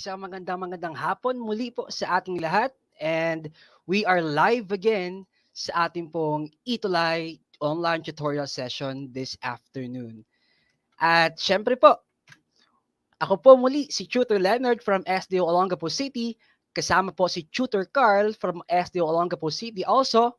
Isang magandang hapon muli po sa ating lahat and we are live again sa ating pong Itulay online tutorial session this afternoon. At syempre po, ako po muli si Tutor Leonard from SDO Olongapo City, kasama po si Tutor Carl from SDO Olongapo City also,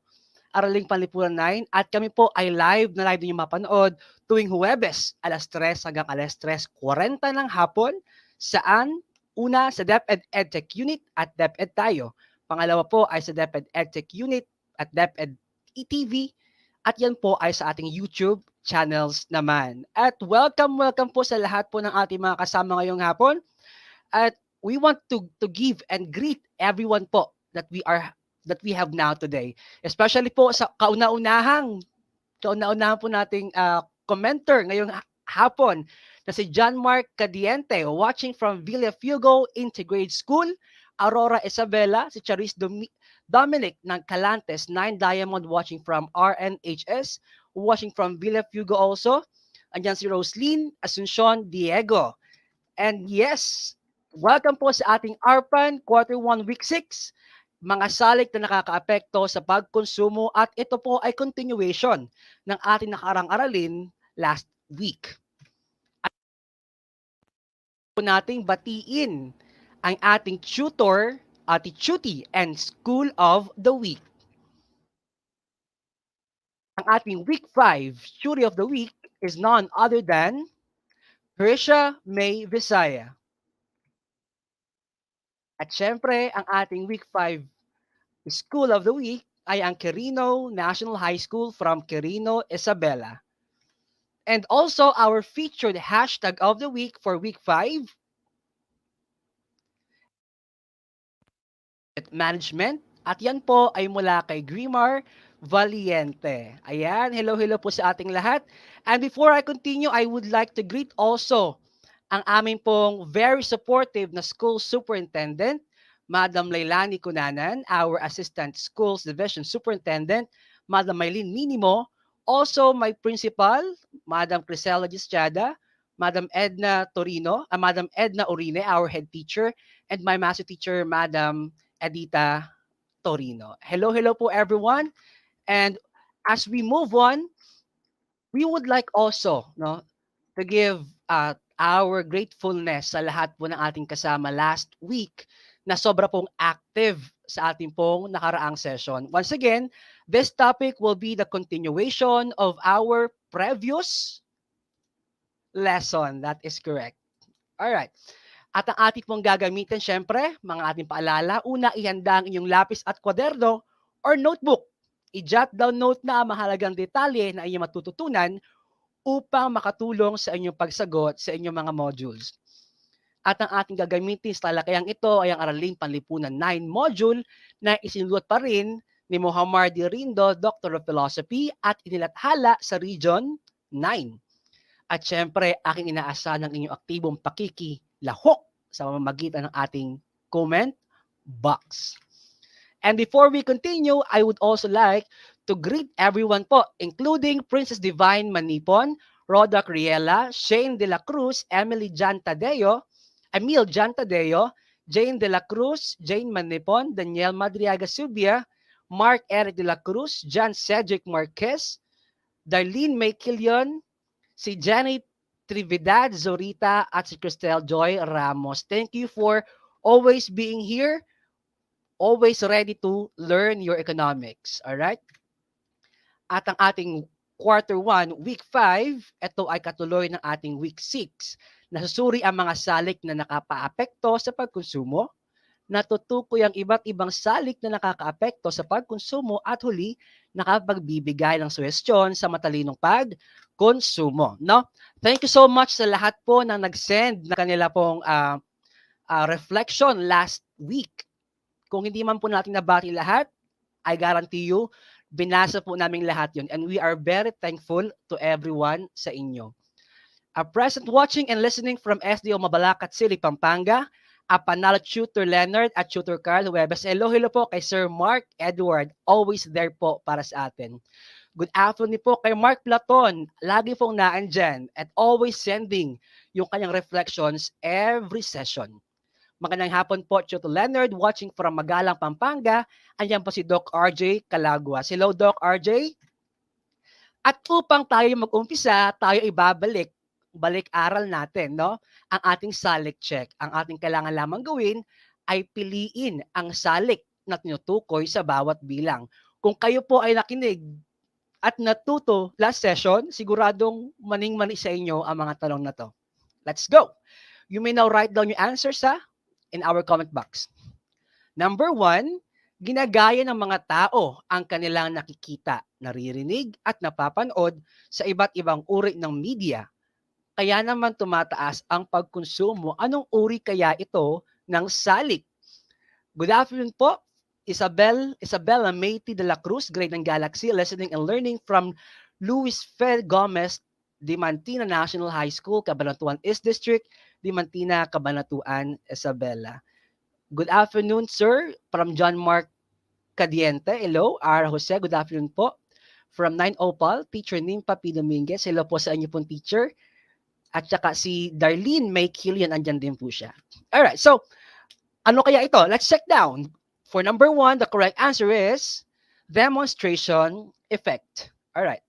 Araling Panlipunan 9 at kami po ay live ninyo mapanood tuwing Huwebes alas 3 hanggang alas 3:40 ng hapon. Saan? Una sa DepEd EdTech Unit at DepEd tayo. Pangalawa po ay sa DepEd EdTech Unit at DepEd ETV at yan po ay sa ating YouTube channels naman. At welcome po sa lahat po ng ating mga kasama ngayong hapon. At we want to give and greet everyone po that we have now today. Especially po sa kauna-unahan po nating commenter ngayong hapon na si John Mark Cadiente watching from Villafugo Integrated School, Aurora Isabela, si Charis Dominic ng Calantes, 9 Diamond watching from RNHS, watching from Villafugo also. Andiyan si Roslyn Asuncion Diego. And yes, welcome po sa ating ARPAN Quarter 1 Week 6, mga salik na nakakaapekto sa pagkonsumo at ito po ay continuation ng ating nakarang aralin last week. At po nating batiin ang ating tutor, Ate Chuty, and School of the Week. Ang ating Week 5 Tutor of the Week is none other than Krisha May Visaya. At syempre, ang ating Week 5 School of the Week ay ang Quirino National High School from Quirino, Isabela. And also our featured hashtag of the week for Week 5, Management. At yan po ay mula kay Grimar Valiente. Ayan, hello po sa ating lahat. And before I continue, I would like to greet also ang aming pong very supportive na school superintendent, Madam Leilani Cunanan, our Assistant Schools Division Superintendent, Madam Maylene Minimo, also my principal, Madam Crisela Gisjada, Madam Edna Torino, Madam Edna Orine, our head teacher, and my master teacher, Madam Edita Torino. Hello po everyone. And as we move on, we would like also to give our gratefulness sa lahat po ng ating kasama last week na sobra pong active sa ating pong nakaraang session. Once again, this topic will be the continuation of our previous lesson. That is correct. All right. At ang ating pong gagamitin, syempre, mga ating paalala, una, ihanda ang inyong lapis at kwaderno or notebook. I-jot down note na ang mahalagang detalye na inyong matututunan upang makatulong sa inyong pagsagot sa inyong mga modules. At ang ating gagamitin sa talakayang ito ay ang Araling Panlipunan 9 module na isinulot pa rin ni Mohammad Rindo, Doctor of Philosophy at inilathala sa Region 9. At syempre, aking inaasahan ng inyong aktibong pakikilahok sa pamamagitan ng ating comment box. And before we continue, I would also like to greet everyone po, including Princess Divine Manipon, Rhoda Criella, Shane De La Cruz, Emil Jan Tadeo, Jane De La Cruz, Jane Manipon, Daniel Madriaga Subia, Mark Eric De La Cruz, John Cedric Marquez, Darlene May Quilion, si Janet Trividad Zorita at si Cristel Joy Ramos. Thank you for always being here, always ready to learn your economics. All right? At ang ating Quarter 1, Week 5, ito ay katuloy ng ating Week 6. Nasusuri ang mga salik na nakapaapekto sa pagkonsumo, natutukoy ang iba't ibang salik na nakakaapekto sa pagkonsumo at huli, nakapagbibigay ng suhestyon sa matalinong pagkonsumo. No? Thank you so much sa lahat po na nag-send na kanila pong reflection last week. Kung hindi man po natin nabati lahat, I guarantee you, binasa po namin lahat yun. And we are very thankful to everyone sa inyo. Present watching and listening from SDO Mabalacat City, Pampanga, Panalo Tutor Leonard at Tutor Carl Huwebes. Hello po kay Sir Mark Edward. Always there po para sa atin. Good afternoon po kay Mark Platon. Lagi pong naandyan at always sending yung kanyang reflections every session. Magandang hapon po, Chuto Leonard, watching from Magalang, Pampanga. Andiyan po si Doc RJ Calaguas. Hello, Doc RJ. At upang tayo mag-umpisa, tayo ibabalik, balik-aral natin, no? Ang ating salik check. Ang ating kailangan lamang gawin ay piliin ang salik na tinutukoy sa bawat bilang. Kung kayo po ay nakinig at natuto last session, siguradong maning-mani sa inyo ang mga tanong na to. Let's go! You may now write down your answers in our comment box. Number 1, ginagaya ng mga tao ang kanilang nakikita, naririnig at napapanood sa iba't ibang uri ng media. Kaya naman tumataas ang pagkonsumo. Anong uri kaya ito ng salik? Good afternoon po, Isabella Mayti de la Cruz, grade ng Galaxy, listening and learning from Luis Fer Gomez, Dimantina National High School, Cabanatuan East District, Dimantina, Cabanatuan, Isabella. Good afternoon, sir, from John Mark Cadiente. Hello, R. Jose, good afternoon po. From 9 Opal, teacher Nimpa P. Dominguez. Hello po sa inyo pong teacher. At saka si Darlene May Killian, andyan din po siya. Alright, so, ano kaya ito? Let's check down. For number 1, the correct answer is demonstration effect. Alright.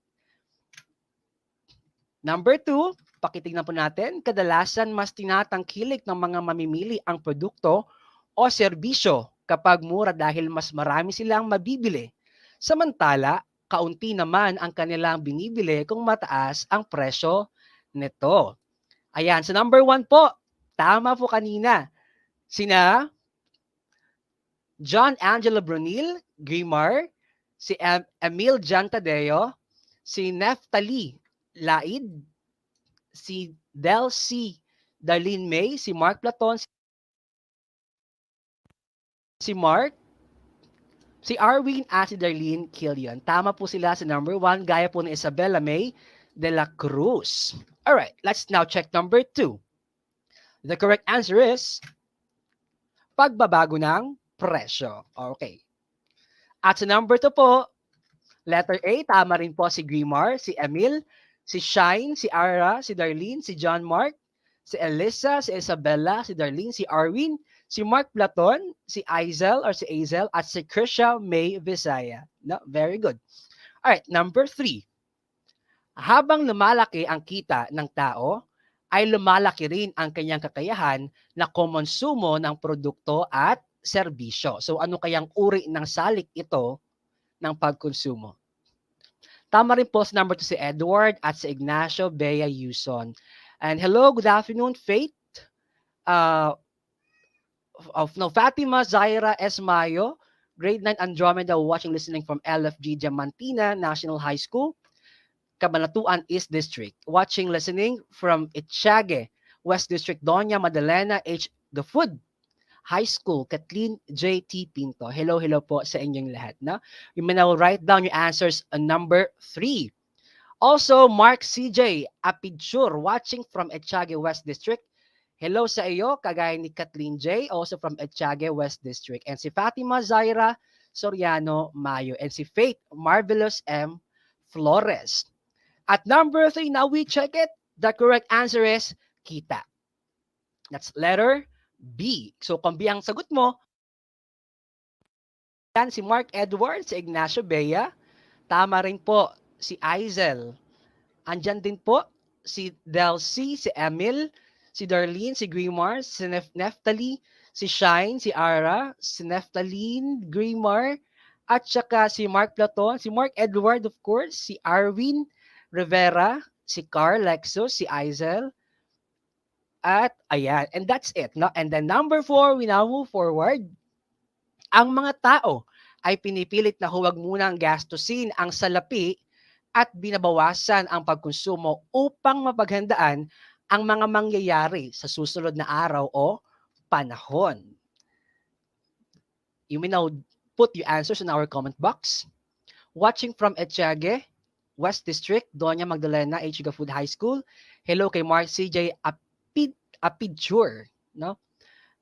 Number 2, pakitignan po natin, kadalasan mas tinatangkilik ng mga mamimili ang produkto o serbisyo kapag mura dahil mas marami silang mabibili. Samantala, kaunti naman ang kanilang binibili kung mataas ang presyo nito. Ayan, so number 1 po, tama po kanina. Sina John Angelo Brunil, Grimar, si Emil Jantadeo, si Neftali Laid, si Del C. Darlene May, si Mark Platon, si Mark, si Arwin at si Darlene Killian. Tama po sila sa number 1, gaya po ni Isabella May de la Cruz. Alright, let's now check number 2. The correct answer is pagbabago ng presyo. Okay. At sa number 2 po, letter A, tama rin po si Grimar, si Emil, si Shine, si Ara, si Darlene, si John Mark, si Elisa, si Isabella, si Darlene, si Arwin, si Mark Platon, si Aizel or si Azel, at si Krisha May Visaya. No? Very good. Alright, number 3. Habang lumalaki ang kita ng tao, ay lumalaki rin ang kanyang kakayahan na kumonsumo ng produkto at serbisyo. So ano kayang uri ng salik ito ng pagkonsumo? Tama rin po sa number 2 si Edward at si Ignacio Bea Yuson. And hello, good afternoon, Faith. Fatima Zaira S. Mayo, grade 9 Andromeda, watching, listening from LFG Diamantina National High School, Cabanatuan East District. Watching, listening from Itiague, West District, Doña Madalena H. Gafud High School, Kathleen J.T. Pinto. Hello po sa inyong lahat. No? You may now write down your answers on number 3. Also, Mark C.J. Apidsure, watching from Itiague West District. Hello sa iyo, kagaya ni Kathleen J., also from Itiague West District. And si Fatima Zaira Soriano Mayo. And si Faith Marvelous M. Flores. At number 3, now we check it. The correct answer is kita. That's letter B. So kung B ang sagot mo, yan si Mark Edwards, si Ignacio Bea. Tama rin po si Aizel. Andyan din po si Delcy, si Emil, si Darlene, si Grimar, si Neftali, si Shine, si Ara, si Neftaline, Grimar, at saka si Mark Platon, si Mark Edward of course, si Arwin Rivera, si Carl Lexus, si Aizel, at ayan, and that's it. No? And then number 4, we now move forward. Ang mga tao ay pinipilit na huwag munang gastusin ang salapi at binabawasan ang pagkonsumo upang mapaghandaan ang mga mangyayari sa susunod na araw o panahon. You may now put your answers in our comment box. Watching from Itiague, West District, Doña Magdalena H. Gafud High School. Hello kay Mark C.J. Apidsure. No?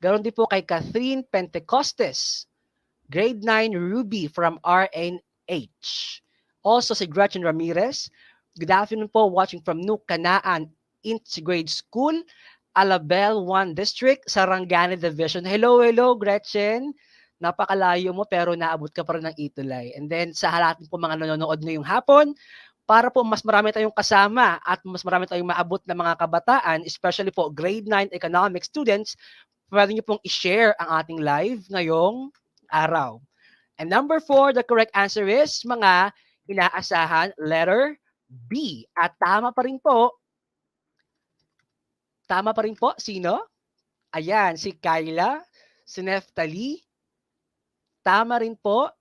Ganon din po kay Catherine Pentecostes, grade 9 Ruby from RNH. Also si Gretchen Ramirez. Good afternoon po, watching from New Canaan Integrated School, Alabel 1 District, Sarangani Division. Hello, hello, Gretchen. Napakalayo mo pero naabot ka pa rin ng Itulay. And then sa lahat po mga nanonood ngayong hapon, para po mas marami tayong kasama at mas marami tayong maabot na mga kabataan, especially po grade 9 economics students, pwede niyo pong i-share ang ating live ngayong araw. And number 4, the correct answer is mga inaasahan, letter B. At tama pa rin po, sino? Ayan, si Kyla, si Neftali, tama rin po.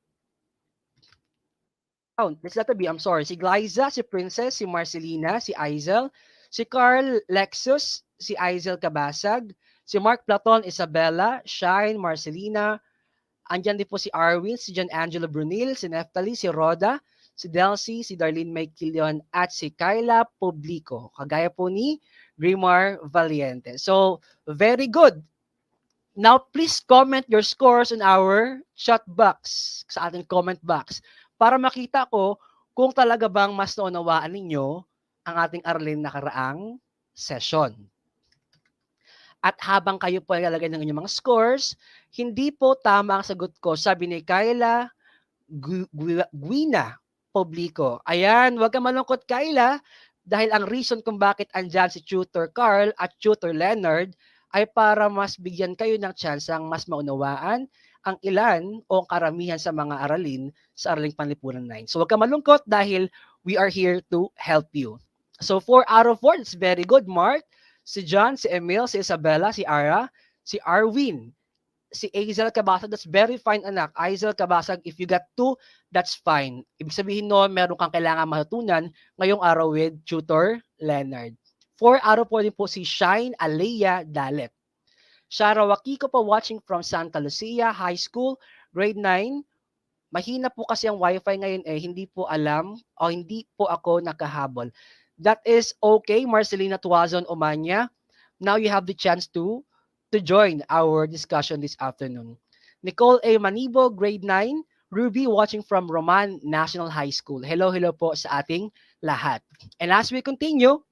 Oh, that's not to be, I'm sorry. Si Glyza, si Princess, si Marcelina, si Aizel, si Carl Lexus, si Aizel Kabasag, si Mark Platon, Isabella, Shine, Marcelina, andyan din po si Arwin, si John Angelo Brunil, si Neftali, si Roda, si Delcy, si Darlene May Quilion, at si Kyla Publico. Kagaya po ni Grimar Valiente. So, very good. Now, please comment your scores in our chat box, sa ating comment box, para makita ko kung talaga bang mas naunawaan ninyo ang ating Arlene nakaraang session. At habang kayo po ilalagay ng inyong mga scores, hindi po tama ang sagot ko. Sabi ni Kyla Guina Publico. Ayan, huwag ka malungkot, Kyla, dahil ang reason kung bakit andyan si Tutor Carl at Tutor Leonard ay para mas bigyan kayo ng tsansang mas maunawaan ang ilan o karamihan sa mga aralin sa Araling Panlipunan 9. So huwag ka malungkot dahil we are here to help you. So 4 out of 4, it's very good, Mark. Si John, si Emil, si Isabella, si Ara, si Arwin, si Aizel Kabasag, that's very fine, anak. Aizel Kabasag, if you got 2, that's fine. Ibig sabihin no, meron kang kailangan matutunan ngayong araw with Tutor Leonard. 4 out of 4 din po si Shine Alea Dalet. Shara Wakiko po watching from Santa Lucia High School, grade 9. Mahina po kasi ang wifi ngayon hindi po alam o hindi po ako nakahabol. That is okay, Marcelina Tuazon Omanya. Now you have the chance to join our discussion this afternoon. Nicole A. Manibo, grade 9. Ruby watching from Roman National High School. Hello, hello po sa ating lahat. And as we continue,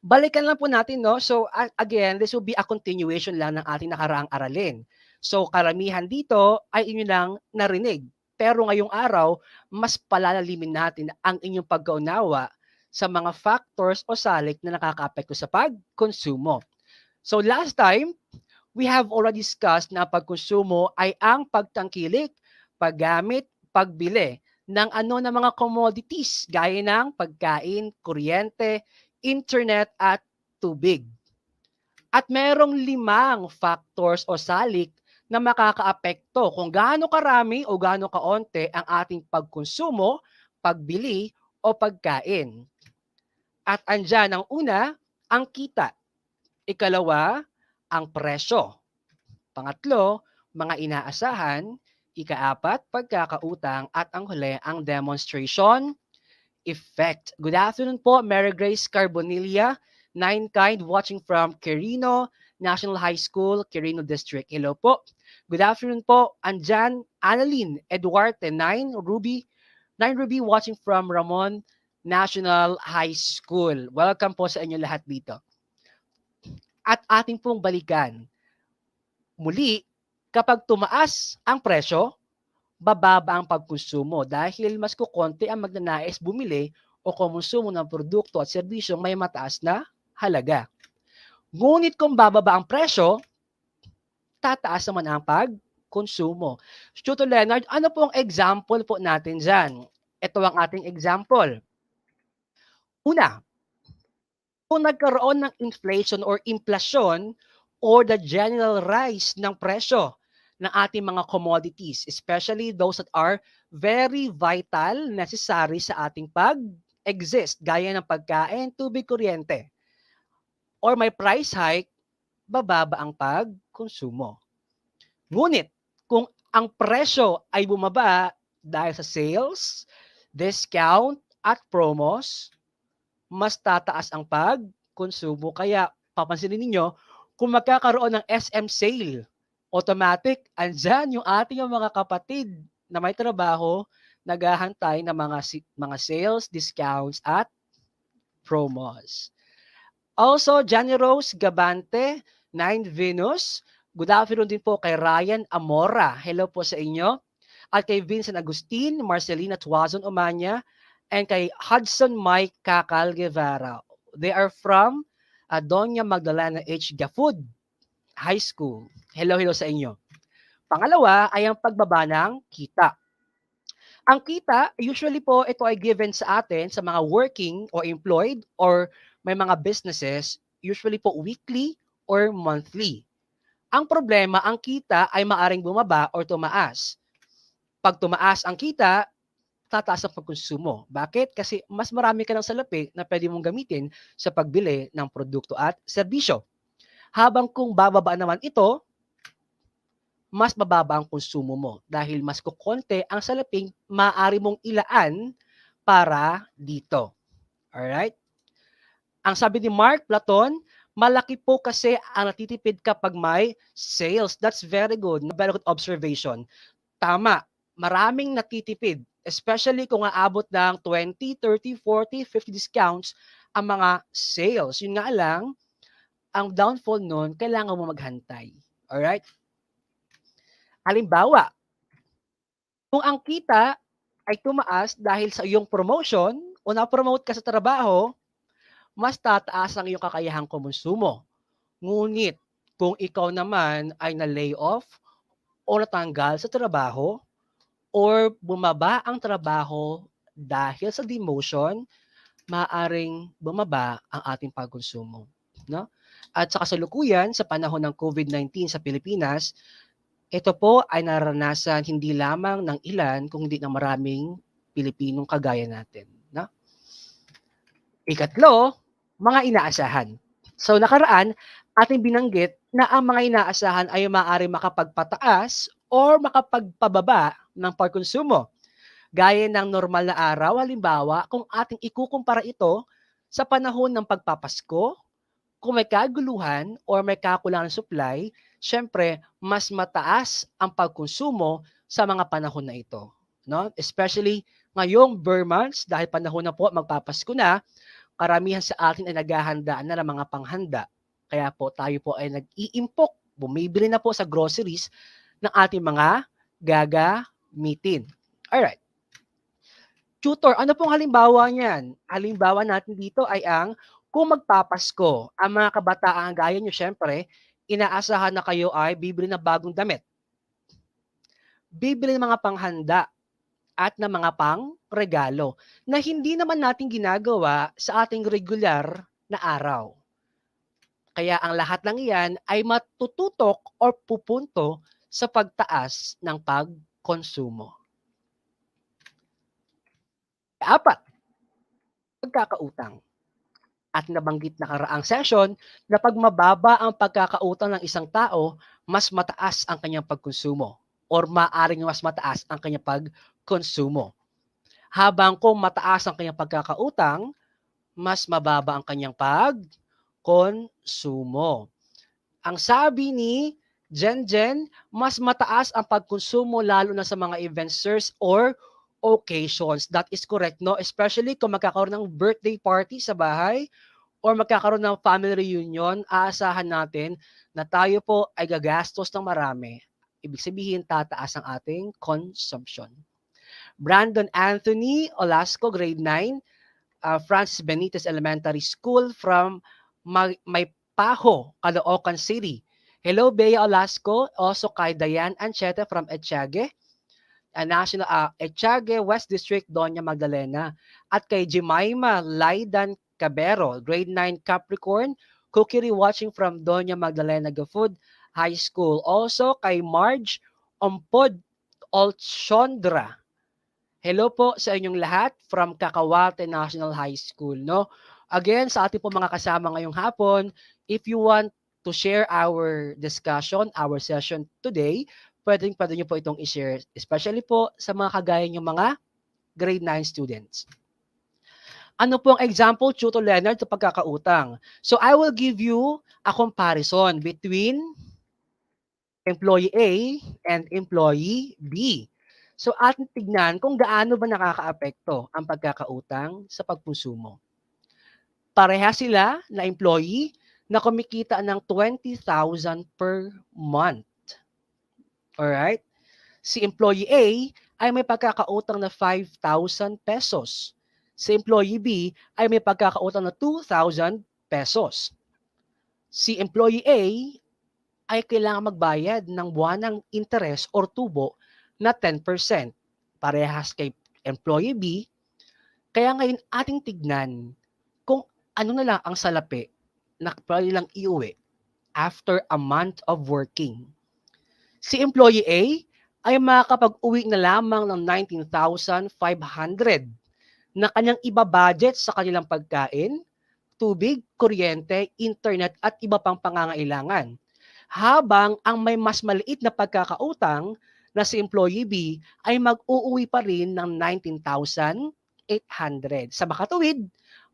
balikan lang po natin, no? So, again, this will be a continuation lang ng ating nakaraang aralin. So, karamihan dito ay inyo lang narinig. Pero ngayong araw, mas palalalimin natin ang inyong pagkaunawa sa mga factors o salik na nakakaapekto sa pagkonsumo. So, last time, we have already discussed na pagkonsumo ay ang pagtangkilik, paggamit, pagbili ng ng mga commodities gaya ng pagkain, kuryente, internet at tubig. At merong 5 factors o salik na makakaapekto kung gaano karami o gaano kaonte ang ating pagkonsumo, pagbili o pagkain. At andyan ang una, ang kita. Ikalawa, ang presyo. Pangatlo, mga inaasahan. Ikaapat, pagkakautang. At ang huli, ang demonstration effect. Good afternoon po, Mary Grace Carbonilla, 9 kind, watching from Quirino National High School, Quirino District. Hello po. Good afternoon po, andyan, Annalyn Eduarte, 9 Ruby, watching from Ramon National High School. Welcome po sa inyo lahat dito. At ating pong balikan. Muli, kapag tumaas ang presyo, bababa ang pagkonsumo dahil mas kukonti ang magnanais bumili o kumonsumo ng produkto at serbisyong may mataas na halaga. Ngunit kung bababa ang presyo, tataas naman ang pagkonsumo. Tutor Leonard, ano po ang example po natin dyan? Ito ang ating example. Una, kung nagkaroon ng inflation or inflasyon or the general rise ng presyo ng ating mga commodities, especially those that are very vital, necessary sa ating pag-exist, gaya ng pagkain, tubig, kuryente, or may price hike, bababa ang pagkonsumo. Ngunit, kung ang presyo ay bumaba dahil sa sales, discount, at promos, mas tataas ang pagkonsumo. Kaya papansinin ninyo, kung magkakaroon ng SM sale, automatic, andyan yung ating mga kapatid na may trabaho, naghahantay ng mga sales, discounts, at promos. Also, Johnny Rose Gabante, 9 Venus. Good afternoon din po kay Ryan Amora. Hello po sa inyo. At kay Vincent Agustin, Marcelina Tuazon Umanya, and kay Hudson Mike Kakal Guevara. They are from Doña Magdalena H. Gafud High School. Hello, hello sa inyo. Pangalawa ay ang pagbaba ng kita. Ang kita, usually po ito ay given sa atin sa mga working or employed or may mga businesses, usually po weekly or monthly. Ang problema, ang kita ay maaring bumaba or tumaas. Pag tumaas ang kita, tataas ang pagkonsumo. Bakit? Kasi mas marami ka ng salapi na pwede mong gamitin sa pagbili ng produkto at serbisyo. Habang kung bababa naman ito, mas mababa ang konsumo mo dahil mas kukonte ang salaping maaari mong ilaan para dito. Alright? Ang sabi ni Mark Platon, malaki po kasi ang natitipid kapag may sales. That's very good. Very good observation. Tama. Maraming natitipid. Especially kung aabot ng 20, 30, 40, 50 discounts ang mga sales. Yun nga lang, ang downfall nun, kailangan mo maghantay. Alright? Halimbawa, kung ang kita ay tumaas dahil sa iyong promotion o na-promote ka sa trabaho, mas tataas ang iyong kakayahang kumonsumo. Ngunit kung ikaw naman ay na-lay off o natanggal sa trabaho or bumaba ang trabaho dahil sa demotion, maaaring bumaba ang ating pagkonsumo. No? At sa kasalukuyan, sa panahon ng COVID-19 sa Pilipinas, ito po ay naranasan hindi lamang ng ilan, kundi ng maraming Pilipinong kagaya natin. No? Ikatlo, mga inaasahan. So nakaraan, ating binanggit na ang mga inaasahan ay maaari makapagpataas or makapagpababa ng pagkonsumo. Gaya ng normal na araw, halimbawa, kung ating ikukumpara ito sa panahon ng pagpapasko, kung may kaguluhan or may kakulangan ng supply, syempre, mas mataas ang pagkonsumo sa mga panahon na ito. No? Especially ngayong Burr months, dahil panahon na po, magpapasko na, karamihan sa atin ay naghahanda na ng mga panghanda. Kaya po tayo po ay nag-iimpok, bumibili na po sa groceries ng ating mga gagamitin. Alright. Tutor, ano pong halimbawa niyan? Halimbawa natin dito ay ang kung magpapasko, ang mga kabataan gaya nyo, syempre, inaasahan na kayo ay bibili ng bagong damit. Bibili ng mga panghanda at ng mga pang-regalo na hindi naman natin ginagawa sa ating regular na araw. Kaya ang lahat ng iyan ay matututok or pupunto sa pagtaas ng pagkonsumo. Apat, pagkakautang. At nabanggit na karaang session na pag mababa ang pagkakautang ng isang tao, mas mataas ang kanyang pagkonsumo or maaring mas mataas ang kanyang pagkonsumo. Habang kung mataas ang kanyang pagkakautang, mas mababa ang kanyang pagkonsumo. Ang sabi ni Jen, mas mataas ang pagkonsumo lalo na sa mga events or occasions. That is correct, no? Especially kung magkakaroon ng birthday party sa bahay or magkakaroon ng family reunion, aasahan natin na tayo po ay gagastos ng marami. Ibig sabihin, tataas ang ating consumption. Brandon Anthony Olasco, grade 9, Francis Benitez Elementary School from Maypaho, Caloocan City. Hello, Bea Olasco. Also kay Diane Anchete from Etiague, Etiague West District, Doña Magdalena. At kay Jemima Laidan Cabero, grade 9 Capricorn, Cookery watching from Doña Magdalena Gafud High School. Also kay Marge Ompod Olchondra. Hello po sa inyong lahat from Cacahuate National High School. No? Again, sa ating po mga kasama ngayong hapon, if you want to share our discussion, our session today, pwede nyo po itong i-share, especially po sa mga kagaya nyo mga grade 9 students. Ano po ang example, Tutor Leonard, sa pagkakautang? So I will give you a comparison between employee A and employee B. So ating tignan kung gaano ba nakakaapekto ang pagkakautang sa pagkonsumo. pareha sila na employee na kumikita ng 20,000 per month. Alright? Si employee A ay may pagkakautang na 5,000 pesos. Si employee B ay may pagkakautang na 2,000 pesos. Si employee A ay kailangan magbayad ng buwanang interest or tubo na 10%. Parehas kay employee B. Kaya ngayon ating tignan kung ano na lang ang salapi na pwede lang iuwi after a month of working. Si employee A ay makakapag-uwi na lamang ng 19,500 na kanyang iba-budget sa kanilang pagkain, tubig, kuryente, internet at iba pang pangangailangan. Habang ang may mas maliit na pagkakautang na si employee B ay mag-uuwi pa rin ng 19,800. Sa makatuwid,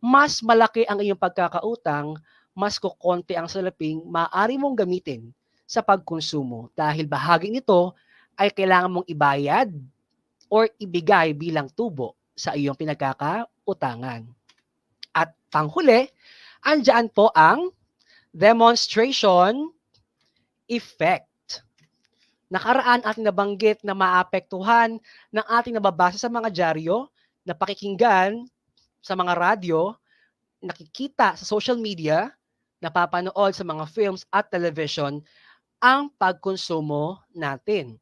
mas malaki ang iyong pagkakautang, mas kukonti ang salaping maaari mong gamitin sa pagkonsumo dahil bahagi nito ay kailangan mong ibayad or ibigay bilang tubo sa iyong pinagkakautangan. At panghuli, andyan po ang demonstration effect. Nakaraan ating nabanggit na maapektuhan ng ating nababasa sa mga dyaryo, napakikinggan sa mga radyo, nakikita sa social media, napapanood sa mga films at television ang pagkonsumo natin.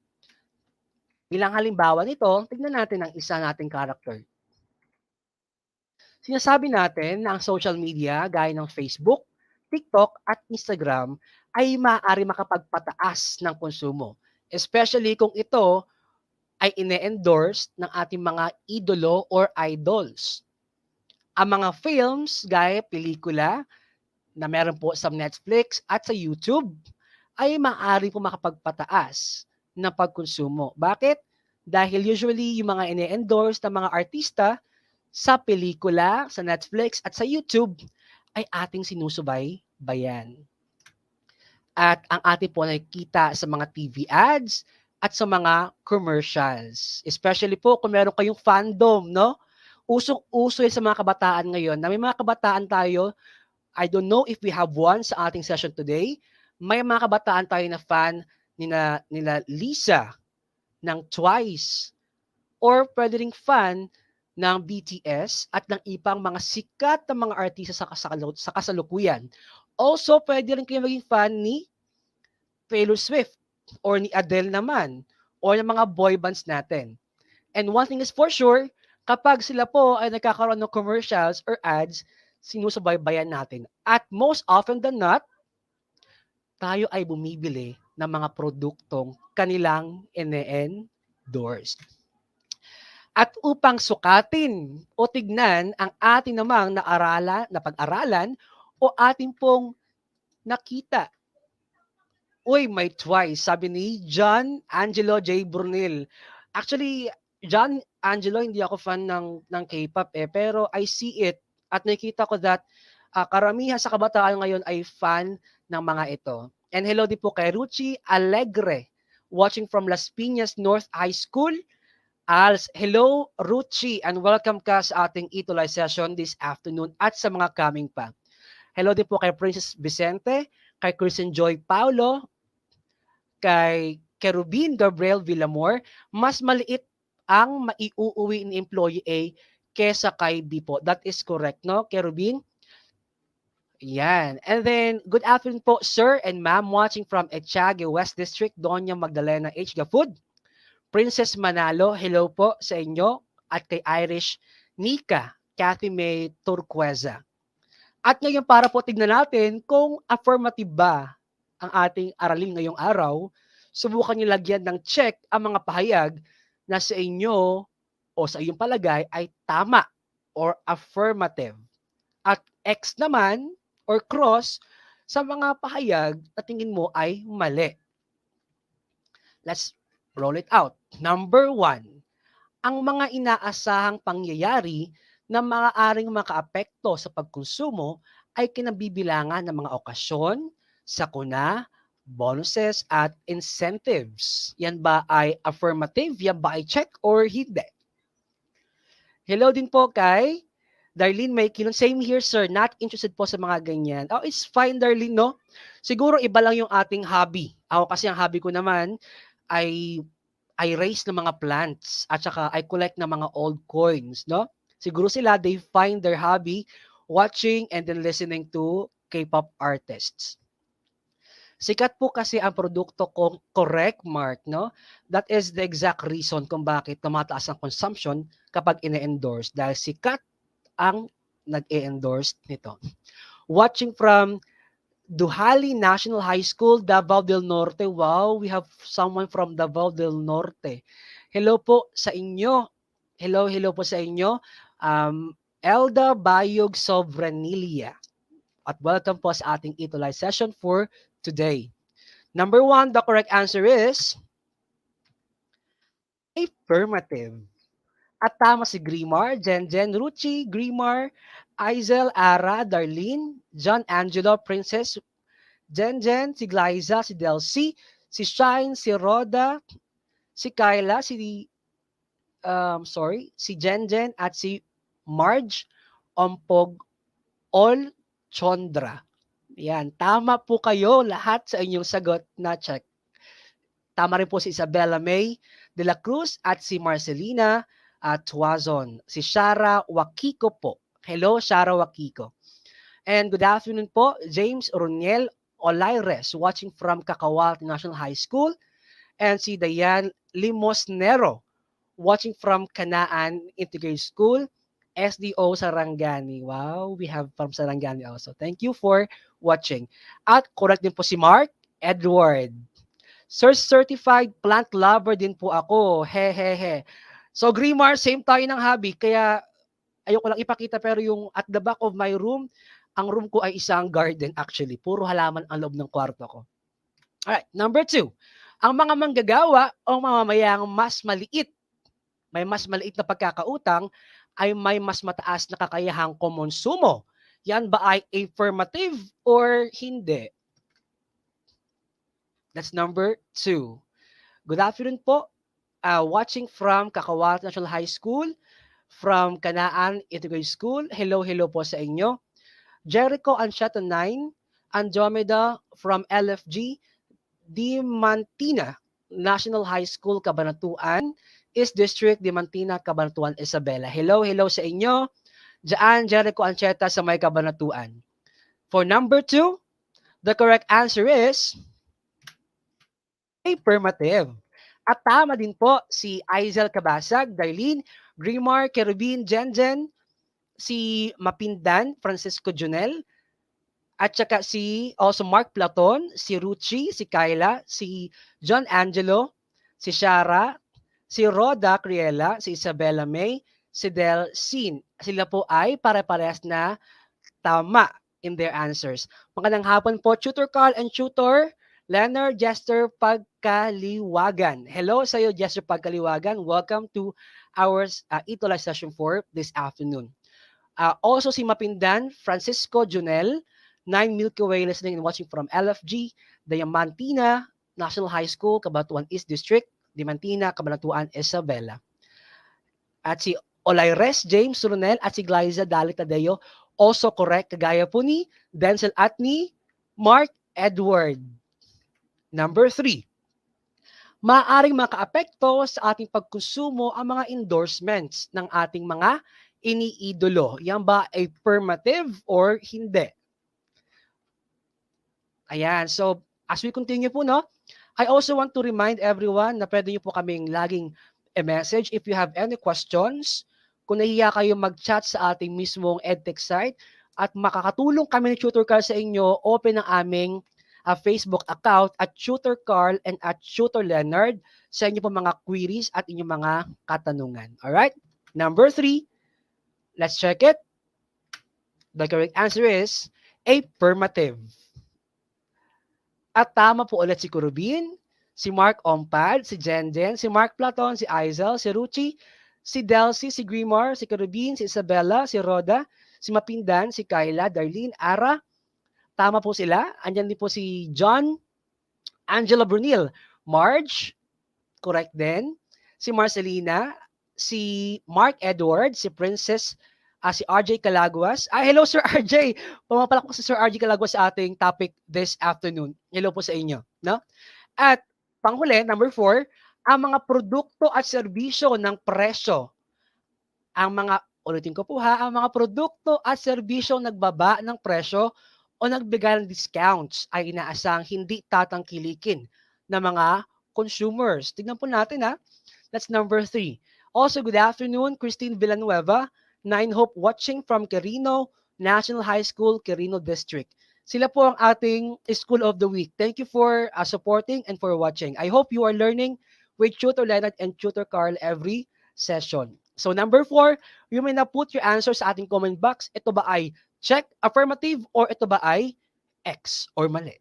Bilang halimbawa nito, tignan natin ang isa nating character. Sinasabi natin na ang social media gaya ng Facebook, TikTok at Instagram ay maaari makapagpataas ng konsumo. Especially kung ito ay ine-endorse ng ating mga idolo or idols. Ang mga films gaya pelikula na meron po sa Netflix at sa YouTube ay maaari po makapagpataas ng pagkonsumo. Bakit? Dahil usually yung mga ine-endorse ng mga artista sa pelikula, sa Netflix at sa YouTube ay ating sinusubay-bayan. At ang ating po nakikita sa mga TV ads at sa mga commercials. Especially po kung meron kayong fandom, no? Usong-uso yan sa mga kabataan ngayon. Na may mga kabataan tayo, I don't know if we have one sa ating session today. May mga kabataan tayo na fan nila Lisa ng Twice or pwede ring fan ng BTS at ng ibang mga sikat na mga artista sa kasalukuyan. Also, pwede rin kayo maging fan ni Taylor Swift or ni Adele naman or ng mga boy bands natin. And one thing is for sure, kapag sila po ay nagkakaroon ng commercials or ads, sinusubaybayan natin. At most often than not, tayo ay bumibili ng mga produktong kanilang ine-endorse. At upang sukatin o tignan ang ating namang napag-aralan o ating pong nakita. Uy, may Twice, sabi ni John Angelo J. Brunel. Actually, John Angelo, hindi ako fan ng K-pop pero I see it at nakita ko that karamihan sa kabataan ngayon ay fan ng mga ito. And hello din po kay Ruchi Alegre, watching from Las Piñas North High School. Hello Ruchi and welcome ka sa ating Itulay session this afternoon at sa mga coming pa. Hello din po kay Princess Vicente, kay Kristen Joy Paulo, kay Kerubin Gabriel Villamor. Mas maliit ang maiuuwi ni employee A kesa kay B po. That is correct, no, Kerubin? Yan. And then, good afternoon po, sir and ma'am, watching from Etiague West District, Doña Magdalena H. Gafud. Princess Manalo, hello po sa inyo. At kay Irish Nika, Cathy May Turqueza. At ngayon para po tignan natin kung affirmative ba ang ating aralin ngayong araw, subukan niyo lagyan ng check ang mga pahayag na sa inyo o sa iyong palagay ay tama or affirmative. At X naman or cross sa mga pahayag na tingin mo ay mali. Let's roll it out. Number 1, ang mga inaasahang pangyayari na maaaring makaapekto sa pagkonsumo ay kinabibilangan ng mga okasyon, sakuna, bonuses at incentives. Yan ba ay affirmative? Yan ba ay check or hindi? Hello din po kay Darlene May Kilon, same here sir, not interested po sa mga ganyan. Oh, it's fine Darlene, no? Siguro iba lang yung ating hobby. Ako kasi ang hobby ko naman ay raise ng mga plants at saka I collect ng mga old coins, no? Siguro sila, they find their hobby watching and then listening to K-pop artists. Sikat po kasi ang produkto ko, correct Mark, no? That is the exact reason kung bakit tumataas ang consumption kapag ine-endorse dahil sikat ang nag-e-endorse nito. Watching from Duhali National High School, Davao del Norte. Wow, we have someone from Davao del Norte. Hello po sa inyo. Hello po sa inyo. Elda Bayog Sobranilia. At welcome po sa ating Ito Live session for today. Number 1, the correct answer is affirmative. At tama si Grimar, Jenjen, Ruchi, Grimar, Aizel, Ara, Darlene, John Angelo, Princess, Jenjen, si Glyza, si Delcy, si Shine, si Roda, si Kyla, si Jenjen, at si Marge Ompog Ol Chondra. Yan, tama po kayo lahat sa inyong sagot na check. Tama rin po si Isabella May de la Cruz at si Marcelina Tuazon. Si Shara Wakiko po. Hello, Shara Wakiko. And good afternoon po, James Roniel Olaires, watching from Kakawal National High School. And si Dayan Limosnero, watching from Kanaan Integrated School, SDO Sarangani. Wow, we have from Sarangani also. Thank you for watching. At correct din po si Mark Edward. Sir, certified plant lover din po ako. He. So, Grimar, same tayo ng hobby. Kaya, ayoko lang ipakita pero yung at the back of my room, ang room ko ay isang garden actually. Puro halaman ang loob ng kwarto ko. Alright, number 2. Ang mga manggagawa o mamamayang may mas maliit na pagkakautang, ay may mas mataas na kakayahang kumonsumo. Yan ba ay affirmative or hindi? That's number 2. Good afternoon po. Watching from Kakawat National High School, from Kanaan Integrated School. Hello po sa inyo. Jericho Anchata 9, Andromeda from LFG, Dimantina National High School, Cabanatuan, East District, Dimantina, Cabanatuan, Isabela. Hello sa inyo. Diyan, Jericho Ancheta sa may Cabanatuan. For number 2, the correct answer is affirmative. At tama din po si Aizel Cabasag, Darlene, Grimar, Kerubin, Jenjen, si Mapindan, Francisco Junel, at saka si also Mark Platon, si Ruchi, si Kyla, si John Angelo, si Shara, si Roda Criela, si Isabella May, si Del Sin. Sila po ay pare-parehas na tama in their answers. Magandang hapon po, Tutor Carl and Tutor Leonard Jester Pagkaliwagan. Hello sa iyo, Jester Pagkaliwagan. Welcome to our Ito Live session for this afternoon. Also si Mapindan, Francisco Junel, 9 Milky Way listening and watching from LFG, Diamantina National High School, Cabanatuan East District, Diamantina, Cabanatuan, Isabela. At si Olaires James Runel at si Glyza Dalit Tadeo, also correct, kagaya po ni Denzel at ni Mark Edward. Number 3, maaaring makaapekto sa ating pagkonsumo ang mga endorsements ng ating mga iniidolo. Yan ba affirmative or hindi? Ayan, so as we continue po, no, I also want to remind everyone na pwede nyo po kaming laging message if you have any questions. Kung nahiya kayo mag-chat sa ating mismong EdTech site at makakatulong kami ni Tutor Carl sa inyo, open ang aming Facebook account at Tutor Carl and at Tutor Leonard sa inyo po mga queries at inyong mga katanungan. Alright? Number 3, let's check it. The correct answer is affirmative. At tama po ulit si Kurubin, si Mark Ompad, si Jenjen, si Mark Platon, si Aizel, si Ruchi, si Delcy, si Grimar, si Kurubin, si Isabella, si Roda, si Mapindan, si Kyla, Darlene, Ara. Tama po sila. Andyan din po si John, Angela Brunil, Marge, correct din. Si Marcelina, si Mark Edward, si Princess si RJ Calaguas. Hello Sir RJ. Pumapalak po si Sir RJ Calaguas sa ating topic this afternoon. Hello po sa inyo, no? At panghuli, number 4, ang mga produkto at serbisyo ng presyo. Ang mga ulitin ko po ha, ang mga produkto at serbisyong nagbaba ng presyo o nagbigay ng discounts ay inaasahang hindi tatangkilikin ng mga consumers. Tignan po natin ha. That's number 3. Also, good afternoon, Christine Villanueva, Nine Hope watching from Quirino National High School, Quirino District. Sila po ang ating School of the Week. Thank you for supporting and for watching. I hope you are learning with Tutor Leonard and Tutor Carl every session. So number 4, you may na put your answers sa ating comment box. Ito ba ay check, affirmative, or ito ba ay X or mali?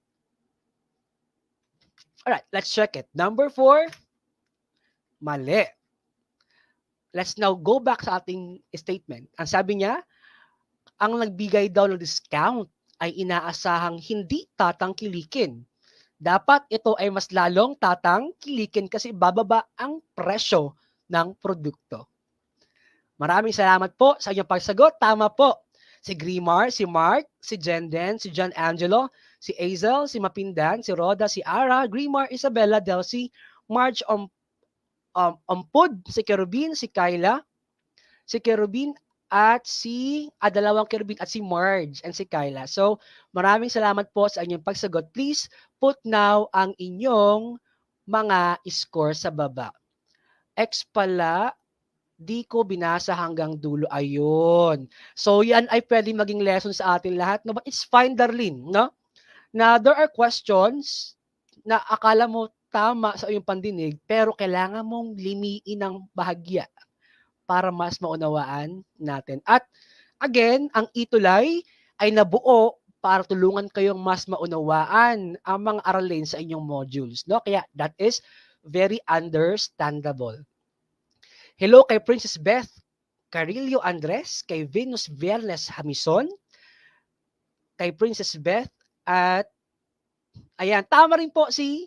Alright, let's check it. Number 4, mali. Let's now go back sa ating statement. Ang sabi niya, ang nagbigay daw ng discount ay inaasahang hindi tatangkilikin. Dapat ito ay mas lalong tatangkilikin kasi bababa ang presyo ng produkto. Maraming salamat po sa inyong pagsagot. Tama po. Si Grimar, si Mark, si Jenden, si John Angelo, si Azel, si Mapindan, si Roda, si Ara, Grimar, Isabella, Delcy, Marge Ompud, si Kerubin, si Kyla, si Kerubin at si dalawang Kerubin at si Marge and si Kyla. So, maraming salamat po sa inyong pagsagot. Please put now ang inyong mga score sa baba. X pala, di ko binasa hanggang dulo. Ayun. So, yan ay pwede maging lesson sa atin lahat. No? But it's fine, Darlene. No? Na there are questions na akala mo tama sa iyong pandinig, pero kailangan mong limiin ng bahagya para mas maunawaan natin. At again, ang itulay ay nabuo para tulungan kayong mas maunawaan ang mga aralin sa inyong modules. No? Kaya that is very understandable. Hello kay Princess Beth Carillo Andres, kay Venus Viernes Hamison, kay Princess Beth, at ayan, tama rin po si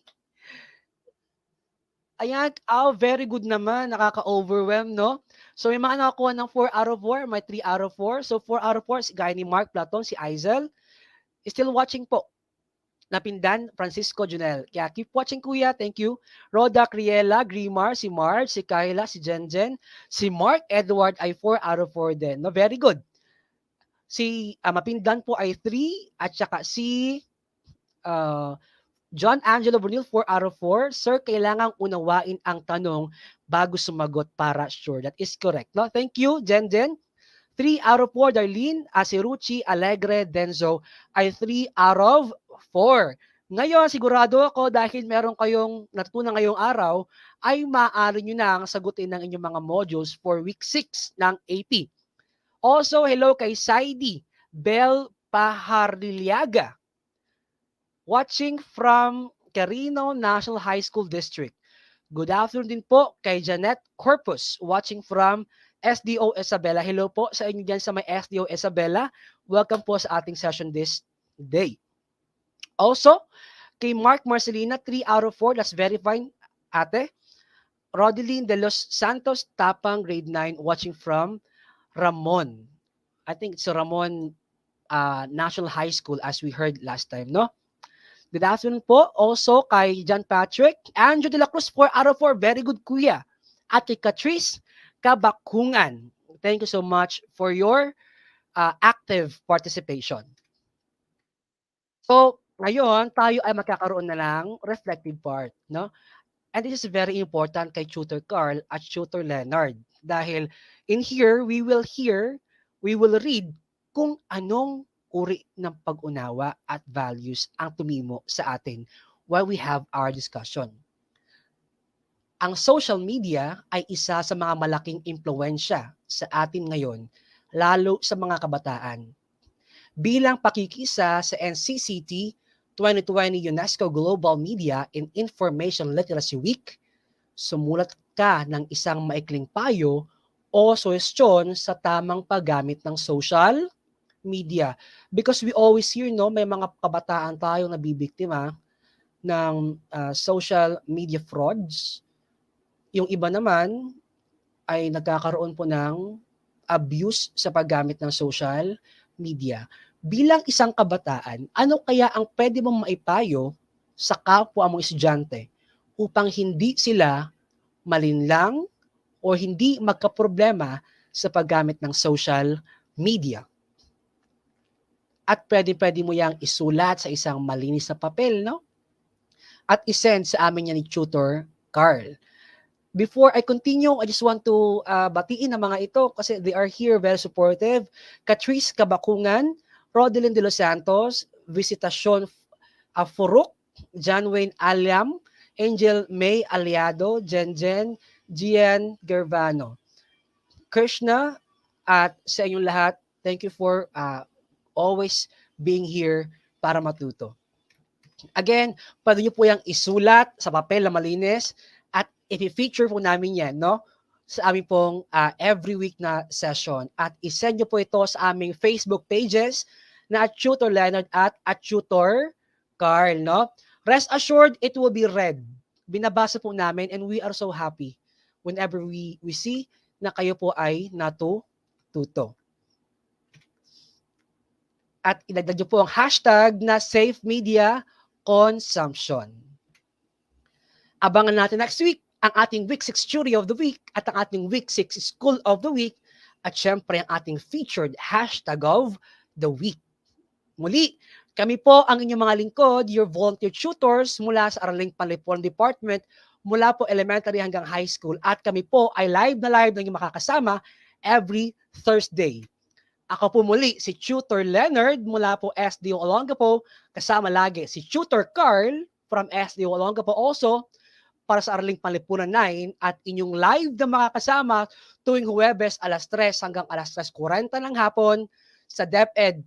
ayan, very good naman, nakaka-overwhelm, no? So may mga nakakuha ng 4 out of 4, may 3 out of 4. So 4 out of 4, gaya ni Mark Platon, si Aizel, still watching po. Napindan, Francisco Junel. Kaya keep watching kuya, thank you. Roda Criela, Grimar, si Marge, si Kyla, si Jenjen, si Mark Edward ay 4 out of 4 din. No, very good. Si Mapindan po ay 3 at saka si John Angelo Brunil 4 out of 4. Sir, kailangang unawain ang tanong bago sumagot para sure. That is correct. No? Thank you, Jenjen. 3 out of 4, Darlene, Asiruchi, Alegre, Denzo ay 3 out of 4. Ngayon, sigurado ako dahil meron kayong natutunan ngayong araw, ay maaari nyo nang sagutin ng inyong mga modules for week 6 ng AP. Also, hello kay Saidi Bel Pahariliaga, watching from Quirino National High School District. Good afternoon din po kay Janet Corpus, watching from SDO Isabela. Hello po sa inyo dyan sa may SDO Isabela. Welcome po sa ating session this day. Also, kay Mark Marcelina, 3 out of 4. That's very fine, ate. Rodeline de los Santos, Tapang, grade 9, watching from Ramon. I think it's Ramon National High School as we heard last time, no? Good afternoon po. Also kay John Patrick. Andrew de la Cruz, 4 out of 4. Very good, kuya. At kay Catrice Kabakungan. Thank you so much for your active participation. So, ngayon, tayo ay magkakaroon na ng reflective part, no? And this is very important kay Tutor Carl at Tutor Leonard. Dahil in here, we will read kung anong uri ng pag-unawa at values ang tumimo sa atin while we have our discussion. Ang social media ay isa sa mga malaking impluwensya sa atin ngayon, lalo sa mga kabataan. Bilang pakikisa sa NCCT 2020 UNESCO Global Media and Information Literacy Week, sumulat ka ng isang maikling payo o suhestyon sa tamang paggamit ng social media. Because we always hear, no, may mga kabataan tayong nabibiktima ng social media frauds. Yung iba naman ay nagkakaroon po ng abuse sa paggamit ng social media. Bilang isang kabataan, ano kaya ang pwede mong maipayo sa kapwa mong estudyante upang hindi sila malinlang o hindi magkaproblema sa paggamit ng social media? At pwede-pwede mo yang isulat sa isang malinis na papel, no? At isend sa amin yan ni Tutor Carl. Before I continue, I just want to batiin ang mga ito kasi they are here very supportive. Catrice Kabakungan, Rodelyn De Los Santos, Visitacion Furuk, John Wayne Aliam, Angel May Aliado, Jen, Gian Gervano, Krishna, at sa inyong lahat, thank you for always being here para matuto. Again, pwede nyo po yung isulat sa papel na malinis at i-feature po namin yan, no? Sa aming pong every week na session. At isend nyo po ito sa aming Facebook pages na at Tutor Leonard at Tutor Carl, no? Rest assured, it will be read. Binabasa po namin and we are so happy whenever we see na kayo po ay natututo. At ilagdag nyo po ang hashtag na Safe Media Consumption. Abangan natin next week ang ating Week 6 Jury of the Week at ang ating Week 6 School of the Week at syempre ang ating featured hashtag of the week. Muli, kami po ang inyong mga lingkod, your volunteer tutors mula sa Araling Panlipunan Department, mula po elementary hanggang high school, at kami po ay live na inyong makakasama every Thursday. Ako po muli si Tutor Leonard mula po SDO Olongapo, kasama lagi si Tutor Carl from SDO Olongapo also para sa Araling Panlipunan 9 at inyong live na makakasama tuwing Huwebes alas 3 hanggang alas 3:40 ng hapon sa DepEd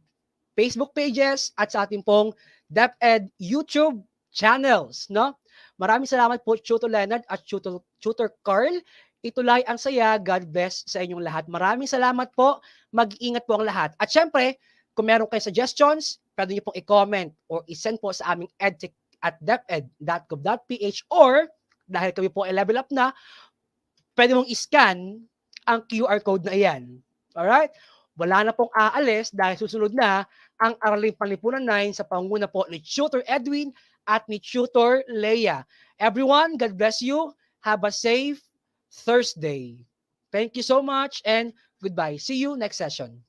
Facebook pages at sa ating pong DepEd YouTube channels, no? Maraming salamat po Tutor Leonard at Tutor Carl. Ituloy ang saya. God bless sa inyong lahat. Maraming salamat po. Mag-iingat po ang lahat. At syempre, kung meron kayong suggestions, pwede niyo pong i-comment or i-send po sa aming edtech@deped.gov.ph or dahil kami po ay level up na, pwede mong i-scan ang QR code na iyan. Alright? Wala na pong aalis dahil susunod na ang Araling Panlipunan 9 sa pangunguna po ni Tutor Edwin at ni Tutor Leia. Everyone, God bless you. Have a safe Thursday. Thank you so much and goodbye. See you next session.